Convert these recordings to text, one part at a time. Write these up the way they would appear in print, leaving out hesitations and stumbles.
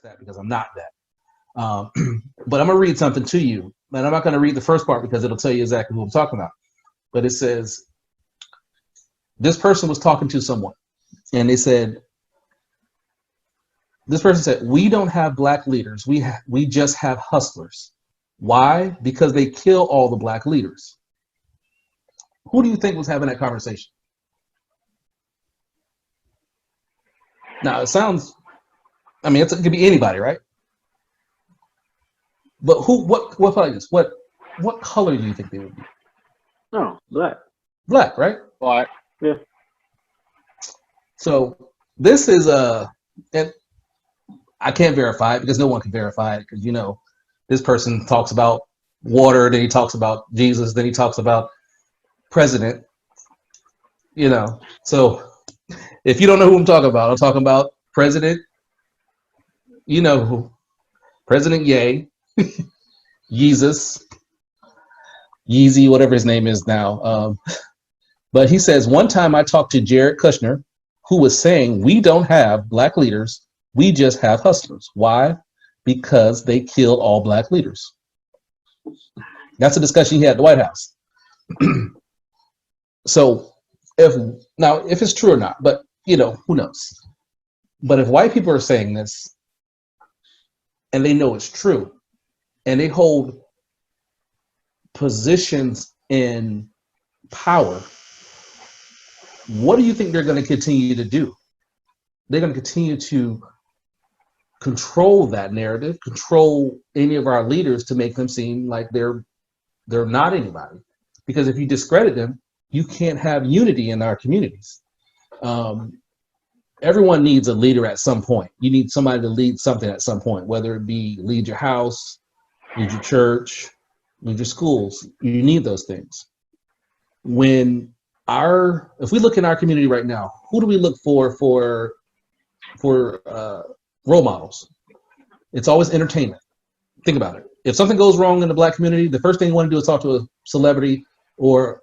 That because I'm not that. But I'm going to read something to you. And I'm not going to read the first part because it'll tell you exactly who I'm talking about. But it says, this person was talking to someone. And they said, this person said, we don't have black leaders. We just have hustlers. Why? Because they kill all the black leaders. Who do you think was having that conversation? Now, it sounds, I mean, it could be anybody, right? But what color do you think they would be? No, black. Black, right? Black. Yeah. So this is and I can't verify it because no one can verify it because, you know, this person talks about water, then he talks about Jesus, then he talks about president, you know. So if you don't know who I'm talking about President, you know who, President Yeezy, whatever his name is now. But he says, one time I talked to Jared Kushner, who was saying, we don't have black leaders. We just have hustlers. Why? Because they killed all black leaders. That's a discussion he had at the White House. So if it's true or not, but you know, who knows? But if white people are saying this and they know it's true and they hold positions in power, what do you think they're going to continue to do? They're going to continue to control that narrative, control any of our leaders to make them seem like they're not anybody. Because if you discredit them, you can't have unity in our communities. Everyone needs a leader at some point. You need somebody to lead something at some point, whether it be lead your house, lead your church, lead your schools. You need those things. If we look in our community right now, who do we look for role models? It's always entertainment. Think about it. If something goes wrong in the black community, the first thing you want to do is talk to a celebrity or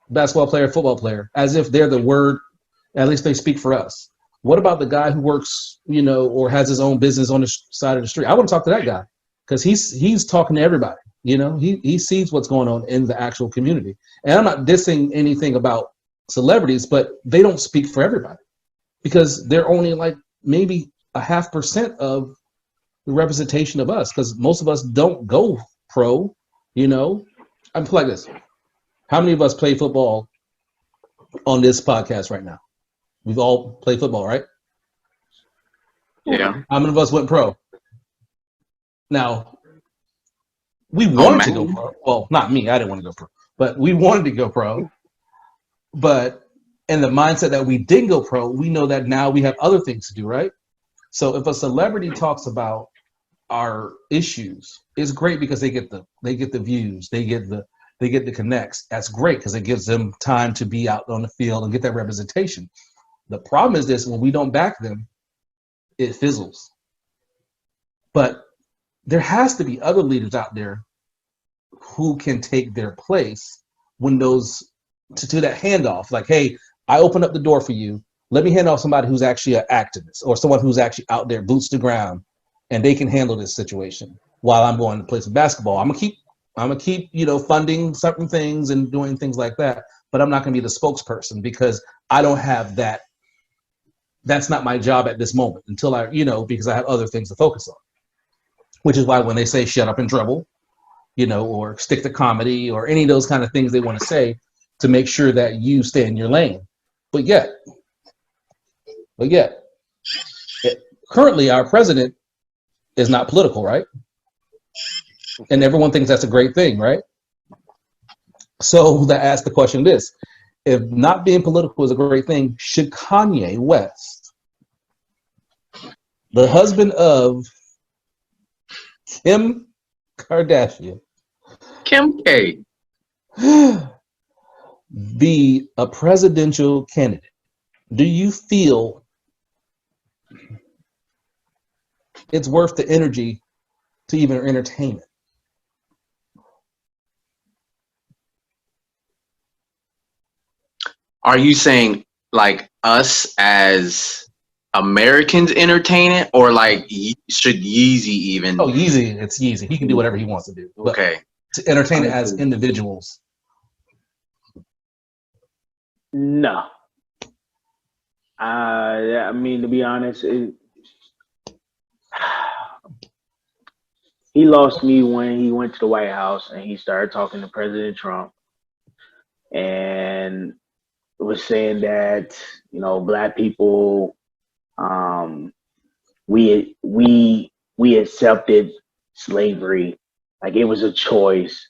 basketball player, football player, as if they're the word, at least they speak for us. What about the guy who works, you know, or has his own business on the side of the street? I want to talk to that guy because he's talking to everybody. You know, he sees what's going on in the actual community. And I'm not dissing anything about celebrities, but they don't speak for everybody because they're only like maybe 0.5% of the representation of us, because most of us don't go pro. You know, I'm like this. How many of us play football on this podcast right now? We've all played football, right? Yeah. How many of us went pro? Now, we wanted to go pro. Well, not me. I didn't want to go pro. But we wanted to go pro. But in the mindset that we didn't go pro, we know that now we have other things to do, right? So if a celebrity talks about our issues, it's great because they get the views, they get the connects. That's great because it gives them time to be out on the field and get that representation. The problem is this: when we don't back them, it fizzles. But there has to be other leaders out there who can take their place when those to that handoff. Like, hey, I open up the door for you. Let me hand off somebody who's actually an activist or someone who's actually out there, boots to ground, and they can handle this situation while I'm going to play some basketball. I'm gonna keep, you know, funding certain things and doing things like that, but I'm not gonna be the spokesperson because I don't have that. That's not my job at this moment until I, you know, because I have other things to focus on. Which is why when they say shut up and dribble, you know, or stick to comedy or any of those kind of things they want to say to make sure that you stay in your lane. But yet, currently our president is not political, right? And everyone thinks that's a great thing, right? So that asks the question this: if not being political is a great thing, should Kanye West, the husband of Kim Kardashian, Kim K, be a presidential candidate? Do you feel it's worth the energy to even entertain it? Are you saying like us as Americans entertain it, or like should Yeezy even? Oh, Yeezy, it's Yeezy. He can do whatever he wants to do. Okay. But to entertain it as individuals. No. I mean, to be honest, he lost me when he went to the White House and he started talking to President Trump and was saying that, you know, black people, we accepted slavery, like it was a choice.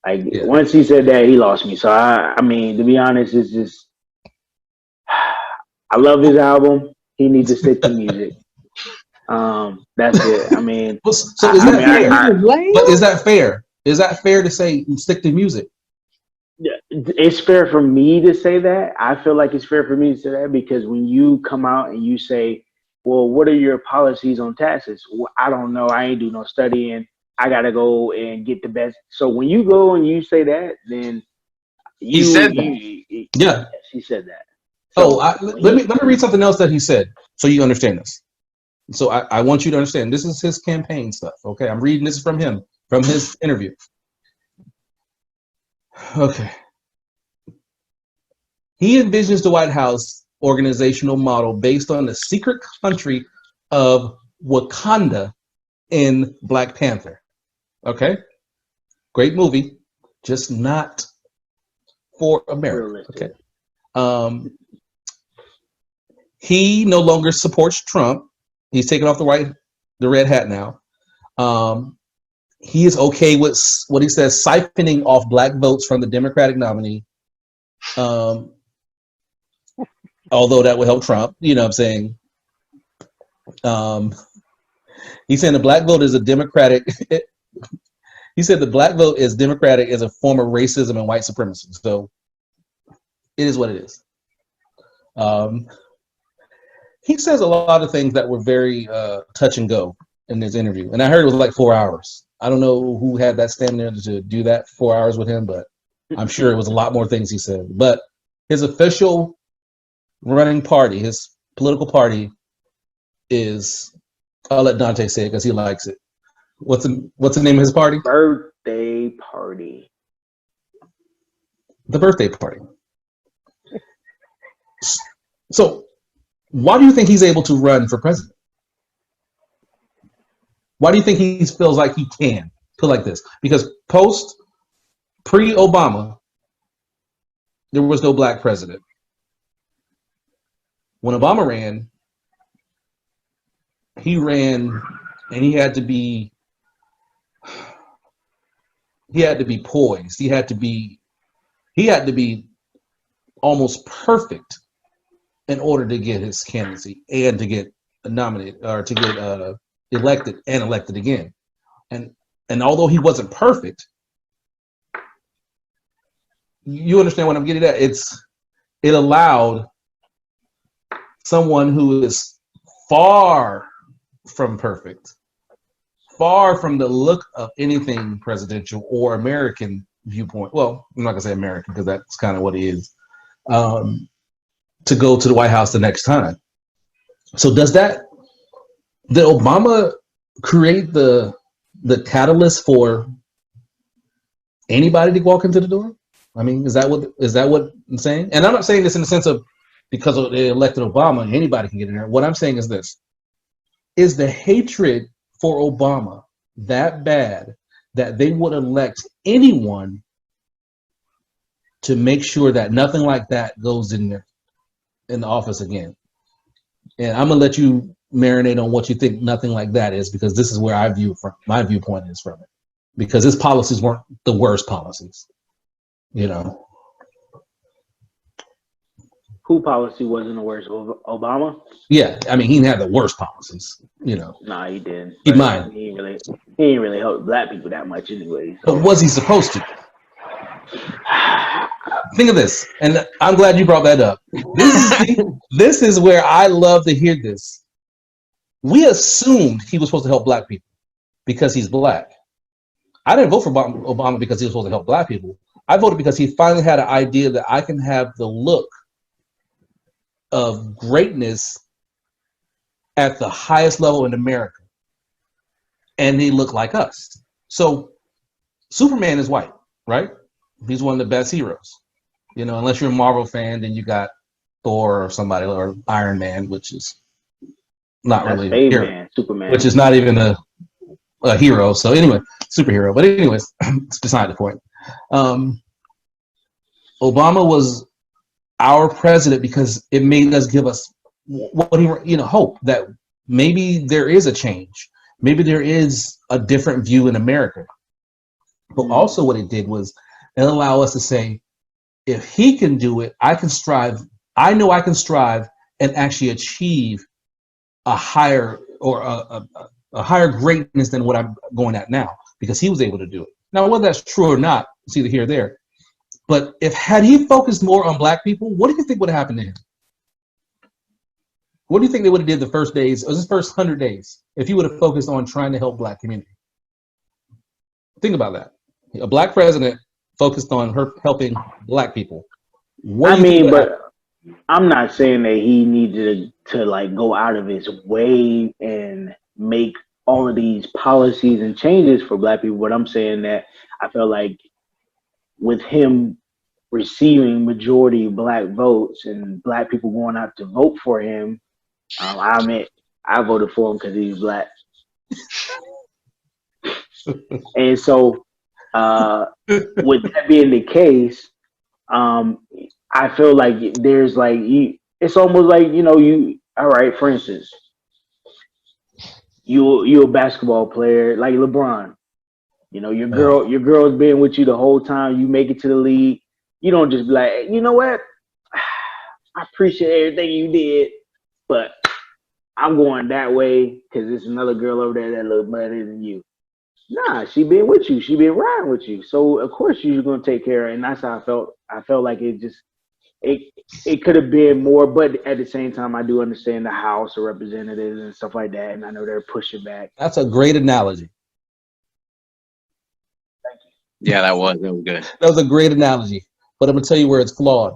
Like once he said that, he lost me. So I mean, to be honest, it's just I love his album. He needs to stick to music. That's it. I mean, so is that fair? But is that fair? Is that fair to say stick to music? It's fair for me to say that. I feel like it's fair for me to say that because when you come out and you say, well, what are your policies on taxes? Well, I don't know. I ain't do no studying. I got to go and get the best. So when you go and you say that, then he said that. Yeah. He said that. So let me read something else that he said so you understand this. So I want you to understand this is his campaign stuff. Okay, I'm reading this from him, from his interview. Okay. He envisions the White House organizational model based on the secret country of Wakanda in Black Panther. Okay? Great movie, just not for America. Okay. He no longer supports Trump. He's taken off the red hat now. He is okay with what he says, siphoning off black votes from the Democratic nominee. Although that would help Trump, you know what I'm saying? He's saying the black vote is a Democratic. He said the black vote is Democratic as a form of racism and white supremacy. So it is what it is. He says a lot of things that were very touch and go in this interview. And I heard it was like 4 hours. I don't know who had that stamina to do that 4 hours with him, but I'm sure it was a lot more things he said. But his official running party, his political party is, I'll let Dante say it because he likes it. What's the name of his party? Birthday Party. The Birthday Party. So why do you think he's able to run for president? Why do you think he feels like he can? Put it like this. Because pre-Obama, there was no black president. When Obama ran, and he had to be poised. He had to be almost perfect in order to get his candidacy and to get nominated or to get elected and elected again. And although he wasn't perfect, you understand what I'm getting at? It allowed someone who is far from perfect, far from the look of anything presidential or American viewpoint. Well, I'm not gonna say American because that's kind of what he is. To go to the White House the next time. So did Obama create the catalyst for anybody to walk into the door? I mean, is that what I'm saying? And I'm not saying this in the sense of because they elected Obama, anybody can get in there. What I'm saying is this. Is the hatred for Obama that bad that they would elect anyone to make sure that nothing like that goes in there in the office again? And I'm gonna let you marinate on what you think nothing like that is, because this is where my viewpoint is from it. Because his policies weren't the worst policies, you know. Who policy wasn't the worst? Obama? Yeah, I mean he didn't have the worst policies, you know. Nah, he didn't. Keep in mind, He ain't really helped black people that much anyway. So. But was he supposed to? Think of this, and I'm glad you brought that up. This is where I love to hear this. We assumed he was supposed to help black people because he's black. I didn't vote for Obama because he was supposed to help black people. I voted because he finally had an idea that I can have the look of greatness at the highest level in America, and they look like us. So Superman is white, right? He's one of the best heroes. You know, unless you're a Marvel fan, then you got Thor or somebody, or Iron Man, which is not That's really a Fade hero, Man, Superman. which is not even a hero. So anyway, superhero. But anyways, it's beside the point. Obama was our president because it made us give us hope that maybe there is a change, maybe there is a different view in America. But also, what it did was it allowed us to say, if he can do it, I can strive. I know I can strive and actually achieve a higher or a higher greatness than what I'm going at now, because he was able to do it. Now, whether that's true or not, it's either here or there. But had he focused more on black people, what do you think would have happened to him? What do you think they would have did the first days, or his first 100 days, if he would have focused on trying to help black community? Think about that. A black president focused on helping black people. But I'm not saying that he needed to like go out of his way and make all of these policies and changes for black people. But I'm saying that I feel like with him receiving majority black votes and black people going out to vote for him, I voted for him because he's black. And so with that being the case, I feel like there's like it's almost like all right, for instance, you a basketball player like LeBron. Your girl's been with you the whole time. You make it to the league. You don't just be like, hey, you know what? I appreciate everything you did, but I'm going that way because there's another girl over there that looks better than you. Nah, she been with you. She been riding with you. So of course you're gonna take care of her. And that's how I felt. I felt like it could have been more, but at the same time, I do understand the House of Representatives and stuff like that, and I know they're pushing back. That's a great analogy. Thank you. Yeah, that was good. That was a great analogy, but I'm gonna tell you where it's flawed.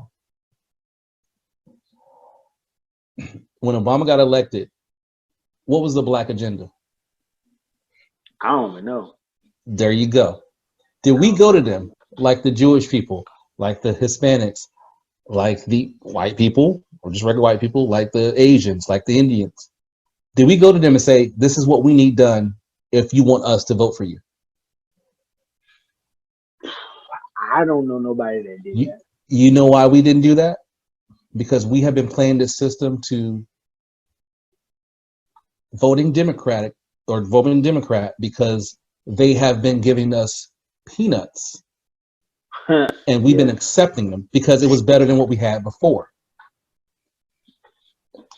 When Obama got elected, what was the black agenda? I don't even know. There you go. Did we go to them like the Jewish people, like the Hispanics, like the white people, or just regular white people, like the Asians, like the Indians? Did we go to them and say, this is what we need done if you want us to vote for you? I don't know nobody that did that. You know why we didn't do that? Because we have been playing this system to voting Democrat because they have been giving us peanuts. And we've been accepting them because it was better than what we had before.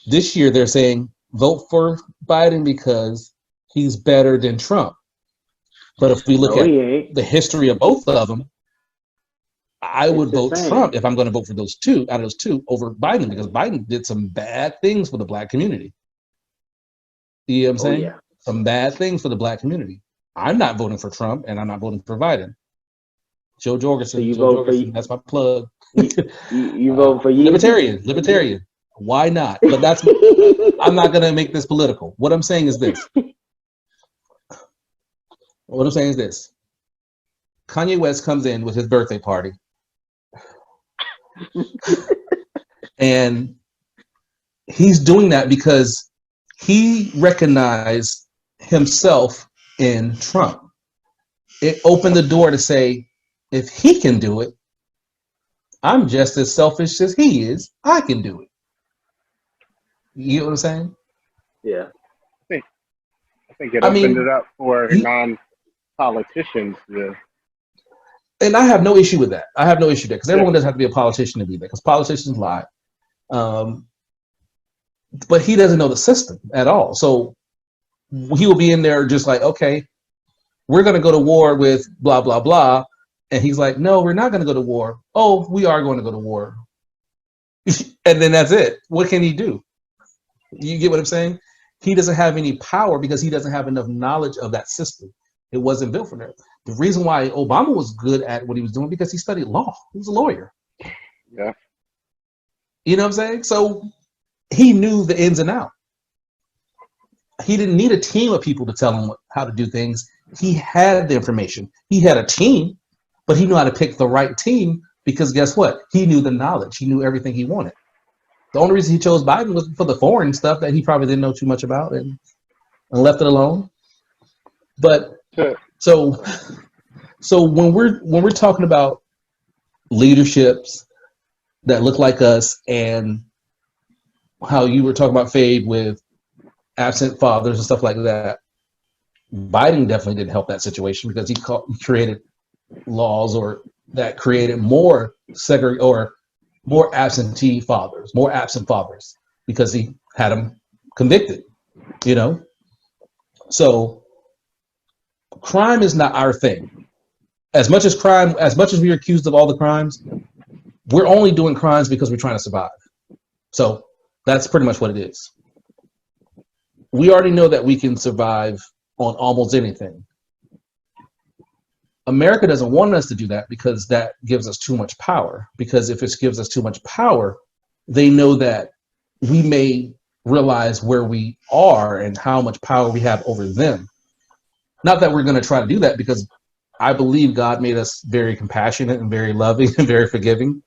This year, they're saying vote for Biden because he's better than Trump. But if we look at the history of both of them, I would vote Trump if I'm going to vote for those two, out of those two, over Biden, because Biden did some bad things for the black community. You know what I'm saying? Yeah. Some bad things for the black community. I'm not voting for Trump, and I'm not voting for Biden. Joe Jorgensen, that's my plug. You vote for Yeezy? Libertarian. Why not? But I'm not going to make this political. What I'm saying is this. Kanye West comes in with his birthday party. And he's doing that because he recognized himself in Trump. It opened the door to say, if he can do it, I'm just as selfish as he is. I can do it. You know what I'm saying? Yeah. I think it opened it up for non-politicians. And I have no issue with that. I have no issue with that because everyone doesn't have to be a politician to be there because politicians lie. But he doesn't know the system at all. So he will be in there just like, okay, we're going to go to war with blah, blah, blah. And he's like, no, we're not going to go to war. Oh, we are going to go to war. And then that's it. What can he do? You get what I'm saying? He doesn't have any power because he doesn't have enough knowledge of that system. It wasn't built for that. The reason why Obama was good at what he was doing because he studied law. He was a lawyer. Yeah. You know what I'm saying? So he knew the ins and outs. He didn't need a team of people to tell him how to do things. He had the information. He had a team, but he knew how to pick the right team because guess what? He knew the knowledge. He knew everything he wanted. The only reason he chose Biden was for the foreign stuff that he probably didn't know too much about and left it alone. But so when we're talking about leaderships that look like us and how you were talking about Fade with absent fathers and stuff like that, Biden definitely didn't help that situation because he created laws or that created more more absentee fathers, more absent fathers because he had them convicted, you know? So crime is not our thing. As much as we're accused of all the crimes, we're only doing crimes because we're trying to survive. So that's pretty much what it is. We already know that we can survive on almost anything. America doesn't want us to do that because that gives us too much power. Because if it gives us too much power, they know that we may realize where we are and how much power we have over them. Not that we're going to try to do that because I believe God made us very compassionate and very loving and very forgiving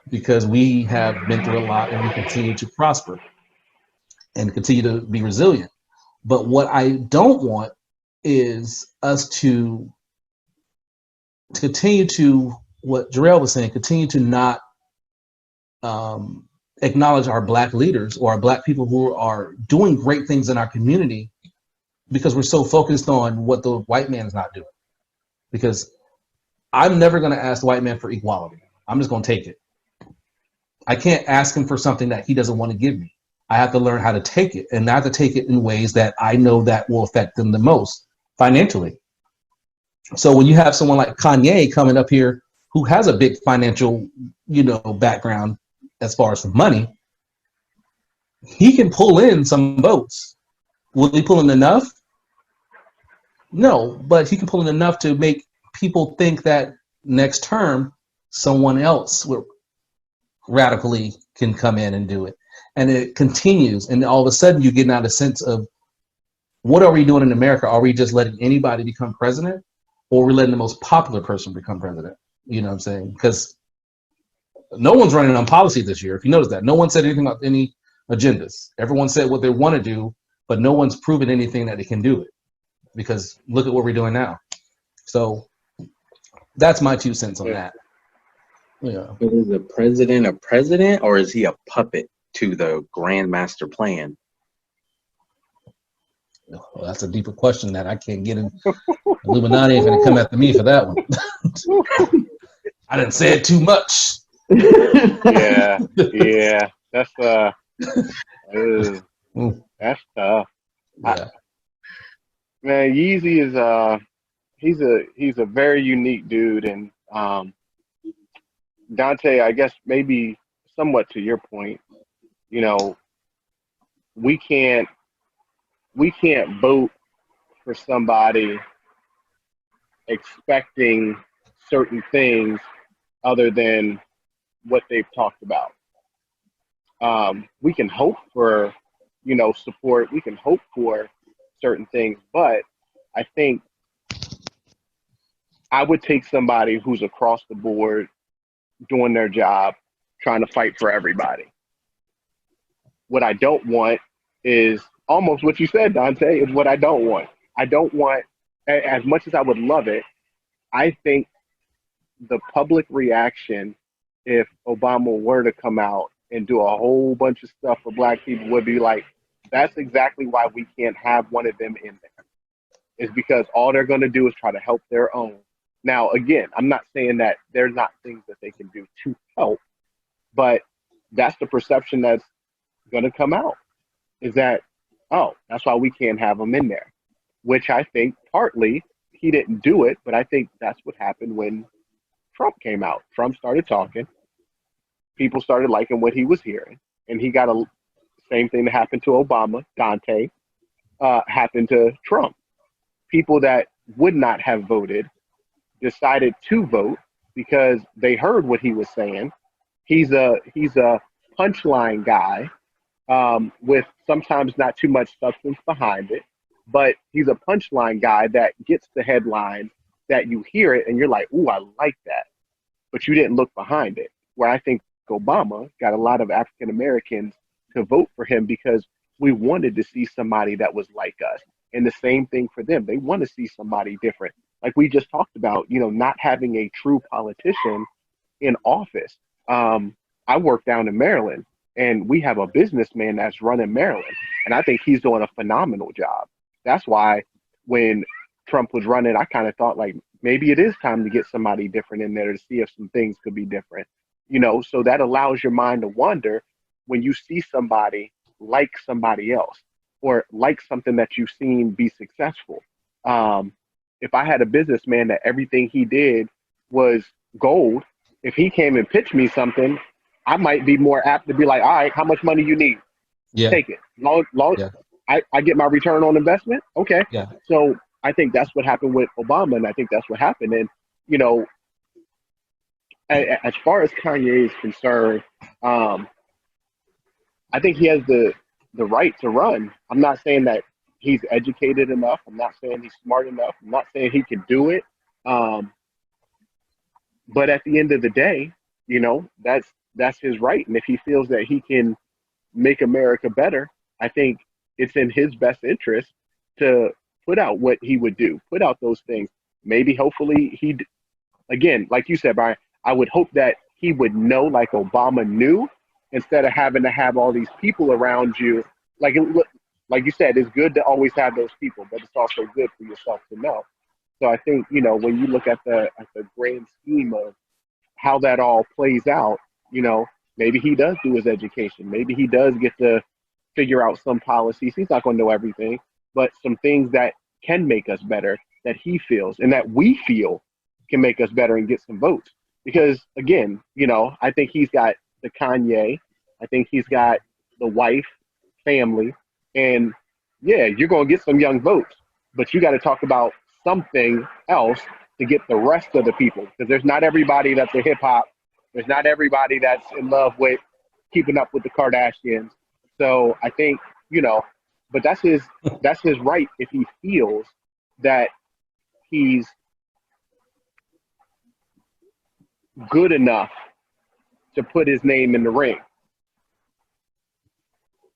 because we have been through a lot and we continue to prosper and continue to be resilient. But what I don't want is us to continue to, what Jarrell was saying, continue to not acknowledge our Black leaders or our Black people who are doing great things in our community because we're so focused on what the white man is not doing. Because I'm never going to ask the white man for equality. I'm just going to take it. I can't ask him for something that he doesn't want to give me. I have to learn how to take it, and not to take it in ways that I know that will affect them the most financially. So when you have someone like Kanye coming up here who has a big financial, background as far as money, he can pull in some votes. Will he pull in enough? No, but he can pull in enough to make people think that next term someone else radically can come in and do it. And it continues, and all of a sudden you get out a sense of what are we doing in America? Are we just letting anybody become president, or are we letting the most popular person become president? You know what I'm saying? Because no one's running on policy this year. If you notice that, no one said anything about any agendas. Everyone said what they want to do, but no one's proven anything that they can do it. Because look at what we're doing now. So that's my 2 cents on that. Yeah. But is the president a president, or is he a puppet to the grand master plan? Well, that's a deeper question that I can't get in. Illuminati ain't gonna come after me for that one. I didn't say it too much. Yeah, that's that's tough. Yeah. Man, Yeezy is he's a very unique dude, and Dante, I guess maybe somewhat to your point, we can't vote for somebody expecting certain things other than what they've talked about. We can hope for, support. We can hope for certain things, but I think I would take somebody who's across the board doing their job, trying to fight for everybody. What I don't want is almost what you said, Dante, is what I don't want. I don't want, as much as I would love it, I think the public reaction if Obama were to come out and do a whole bunch of stuff for Black people would be like, that's exactly why we can't have one of them in there. It's because all they're going to do is try to help their own. Now, again, I'm not saying that there's not things that they can do to help, but that's the perception that's going to come out, is that, oh, that's why we can't have them in there, which I think partly he didn't do it, but I think that's what happened when Trump came out. Trump started talking. People started liking what he was hearing, and he got same thing that happened to Obama, Dante, happened to Trump. People that would not have voted decided to vote because they heard what he was saying. He's a punchline guy, with sometimes not too much substance behind it. But he's a punchline guy that gets the headline that you hear it and you're like, ooh, I like that. But you didn't look behind it. Where I think Obama got a lot of African Americans to vote for him because we wanted to see somebody that was like us. And the same thing for them. They want to see somebody different. Like we just talked about, not having a true politician in office. I work down in Maryland and we have a businessman that's running Maryland. And I think he's doing a phenomenal job. That's why when Trump was running, I kind of thought like maybe it is time to get somebody different in there to see if some things could be different. So that allows your mind to wander when you see somebody like somebody else or like something that you've seen be successful. If I had a businessman that everything he did was gold, if he came and pitched me something, I might be more apt to be like, all right, how much money you need? Yeah. Take it. Long, Yeah. I get my return on investment. Okay. Yeah. So I think that's what happened with Obama. And I think that's what happened. And, as far as Kanye is concerned, I think he has the right to run. I'm not saying that he's educated enough. I'm not saying he's smart enough. I'm not saying he can do it. But at the end of the day, that's his right. And if he feels that he can make America better, I think it's in his best interest to put out what he would do, put out those things. Maybe, hopefully, again, like you said, Brian, I would hope that he would know like Obama knew instead of having to have all these people around you. Like you said, it's good to always have those people, but it's also good for yourself to know. So I think, when you look at the grand scheme of how that all plays out, maybe he does do his education. Maybe he does get to figure out some policies. He's not going to know everything, but some things that can make us better that he feels and that we feel can make us better and get some votes. Because again, I think he's got the Kanye, I think he's got the wife, family, and yeah, you're going to get some young votes, but you got to talk about something else to get the rest of the people. Because there's not everybody that's a hip hop. There's not everybody that's in love with keeping up with the Kardashians. So I think, but that's his right if he feels that he's good enough to put his name in the ring.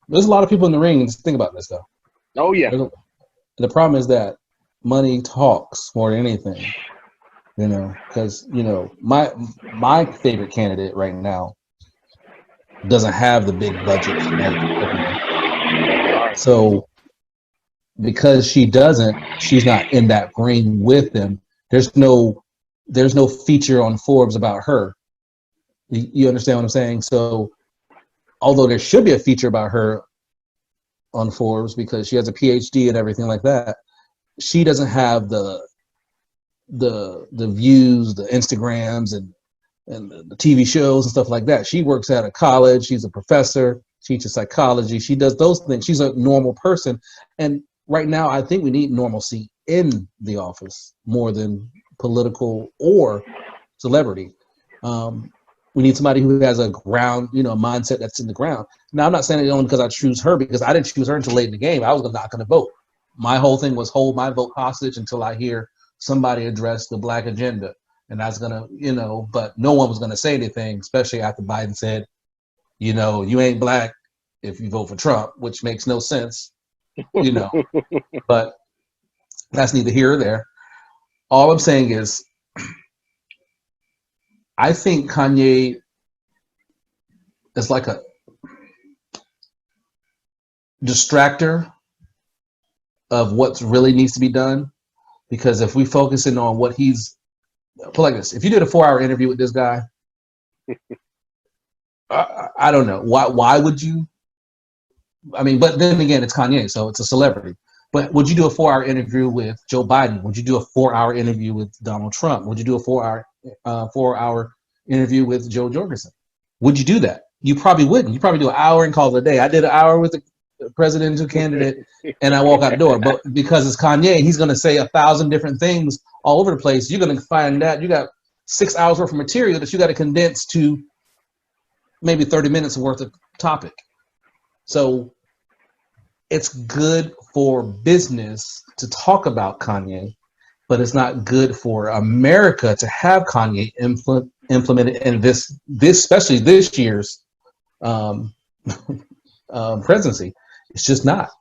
There's a lot of people in the ring. Think about this though. Oh yeah. The problem is that money talks more than anything. Because my favorite candidate right now doesn't have the big budget. So because she's not in that ring with them. There's no feature on Forbes about her. You understand what I'm saying? So although there should be a feature about her on Forbes because she has a PhD and everything like that, she doesn't have the views, the Instagrams and the TV shows and stuff like that. She works at a college. She's a professor, teaches psychology. She does those things. She's a normal person. And right now, I think we need normalcy in the office more than political or celebrity. We need somebody who has a ground, mindset that's in the ground. Now, I'm not saying it only because I choose her, because I didn't choose her until late in the game. I was not going to vote. My whole thing was hold my vote hostage until I hear somebody address the black agenda. And that's going to, but no one was going to say anything, especially after Biden said, you ain't black if you vote for Trump, which makes no sense, but that's neither here or there. All I'm saying is, I think Kanye is like a distractor of what really needs to be done. Because if we focus in on what he's, put like this, if you did a 4-hour interview with this guy, I don't know. Why would you? I mean, but then again, it's Kanye, so it's a celebrity. But would you do a 4-hour interview with Joe Biden? Would you do a 4-hour interview with Donald Trump? Would you do a 4-hour interview with Joe Jorgensen? Would you do that? You probably wouldn't. You probably do an hour and call it a day. I did an hour with the presidential candidate and I walk out the door. But because it's Kanye, he's going to say 1,000 different things all over the place. You're going to find that you got 6 hours worth of material that you got to condense to maybe 30 minutes worth of topic. So it's good for business to talk about Kanye, but it's not good for America to have Kanye implemented in this especially this year's presidency. It's just not.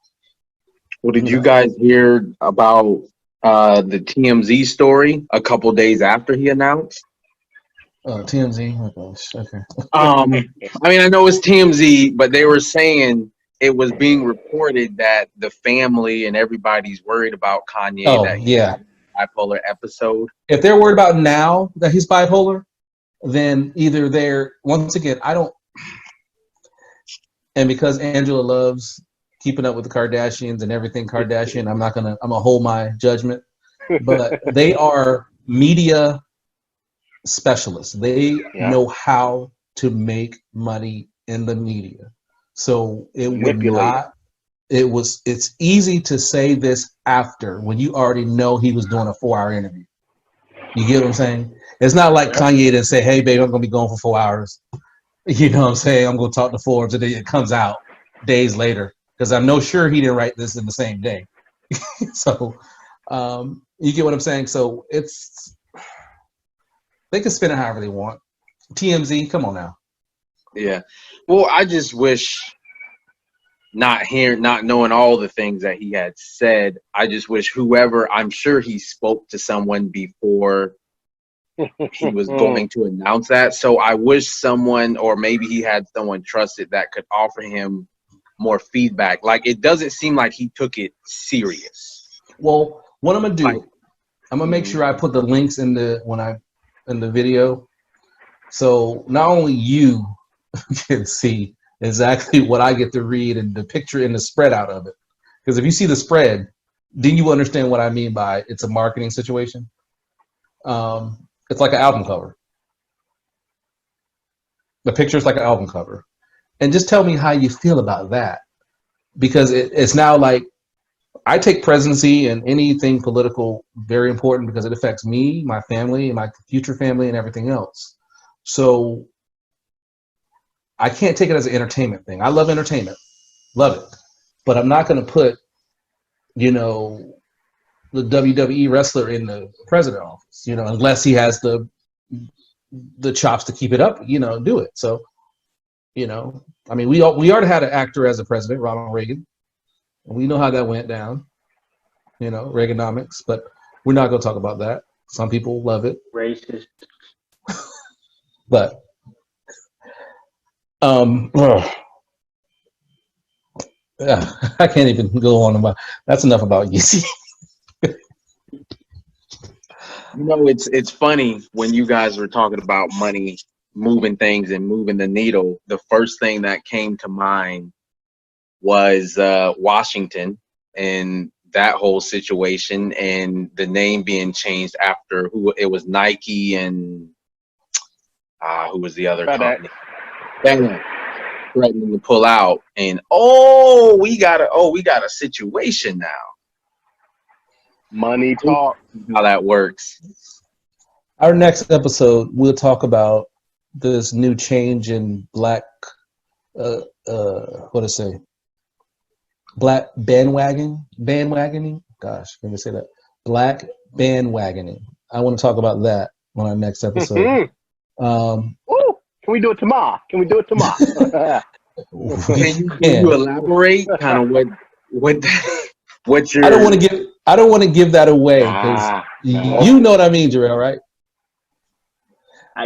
Well, did you guys hear about the TMZ story a couple days after he announced? TMZ. Oh gosh. Okay. I mean, I know it's TMZ, but they were saying it was being reported that the family and everybody's worried about Kanye. Oh, that he had a bipolar episode. If they're worried about now that he's bipolar, then either they're, once again, I don't, and because Angela loves keeping up with the Kardashians and everything Kardashian, I'm gonna hold my judgment, but they are media specialists. They know how to make money in the media. So it's easy to say this after when you already know he was doing a 4-hour interview. You get what I'm saying? It's not like Kanye didn't say, hey babe, I'm gonna be gone for 4 hours. You know what I'm saying? I'm gonna talk to Forbes, and then it comes out days later. Because I'm no sure he didn't write this in the same day. So you get what I'm saying? So they can spin it however they want. TMZ, come on now. Yeah. Well, I just wish, not knowing all the things that he had said, I just wish whoever, I'm sure he spoke to someone before he was going to announce that. So I wish someone, or maybe he had someone trusted that could offer him more feedback. Like, it doesn't seem like he took it serious. Well, what I'm gonna do, I'm gonna make sure I put the links in the video, so not only you can see exactly what I get to read and the picture and the spread out of it. Because if you see the spread, then you understand what I mean by it's a marketing situation. It's like an album cover. The picture is like an album cover. And just tell me how you feel about that. Because it's now like, I take presidency and anything political very important because it affects me, my family, and my future family, and everything else. So I can't take it as an entertainment thing. I love entertainment, love it, but I'm not going to put, the WWE wrestler in the president office, unless he has the chops to keep it up, do it. So, I mean, we already had an actor as a president, Ronald Reagan. We know how that went down, Reaganomics, but we're not going to talk about that. Some people love it. Racist. But, I can't even go on about, that's enough about Yeezy. It's funny when you guys were talking about money, moving things and moving the needle. The first thing that came to mind was Washington and that whole situation, and the name being changed after who it was, Nike and who was the other company? Threatening to pull out, and we got a situation now. Money talk. How that works. Our next episode, we'll talk about this new change in black, black bandwagoning. Gosh, let me say that. Black bandwagoning. I want to talk about that on our next episode. Can we do it tomorrow? Can you elaborate kind of what your? I don't want to give that away because you know what I mean, Jarrell, right?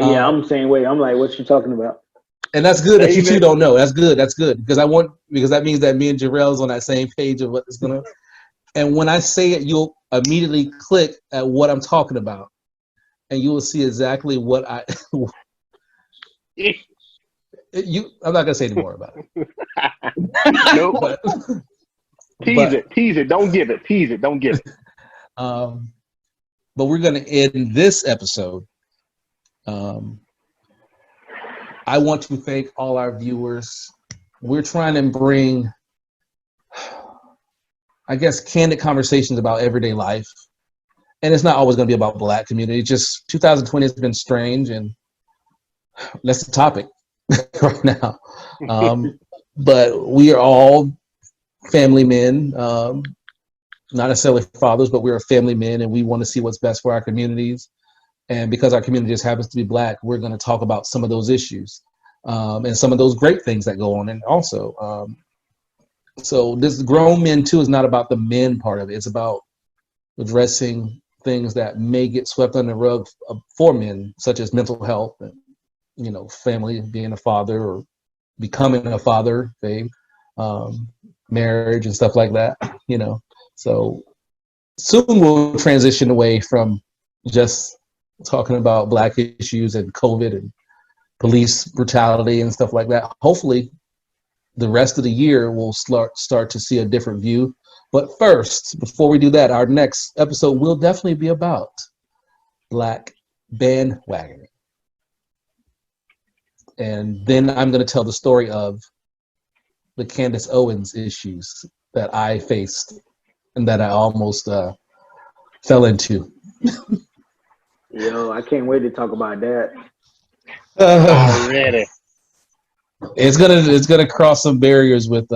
Yeah, I'm the same way. I'm like, what you talking about? And that's good that you two don't know. That's good because that means that me and Jarrell's on that same page of what is gonna. And when I say it, you'll immediately click at what I'm talking about, and you will see exactly what I. I'm not gonna say any more about it. Nope. Tease it. Don't give it. Tease it. Don't give it. But we're gonna end this episode. I want to thank all our viewers. We're trying to bring, I guess, candid conversations about everyday life, and it's not always going to be about Black community. Just 2020 has been strange, and that's the topic right now. but we are all family men, not necessarily fathers, but we're family men, and we want to see what's best for our communities. And because our community just happens to be Black, we're going to talk about some of those issues and some of those great things that go on. And also, so this Grown Men Too is not about the men part of it. It's about addressing things that may get swept under the rug for men, such as mental health and, you know, family, being a father or becoming a father, babe, marriage and stuff like that, you know. So soon we'll transition away from just talking about Black issues and COVID and police brutality and stuff like that. Hopefully the rest of the year we'll start to see a different view. But first, before we do that, our next episode will definitely be about Black bandwagoning. And then I'm going to tell the story of the Candace Owens issues that I faced and that I almost fell into. Yo, I can't wait to talk about that. Already. It's gonna cross some barriers with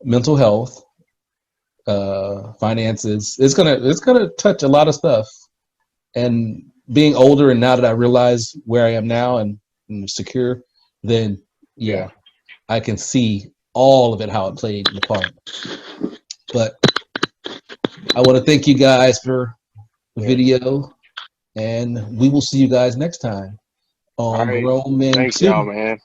mental health, finances. It's gonna touch a lot of stuff. And being older, and now that I realize where I am now and secure, then yeah, I can see all of it, how it played in the part. But I want to thank you guys for the video, and we will see you guys next time on All right. Grown Men Thanks, 2. y'all, man.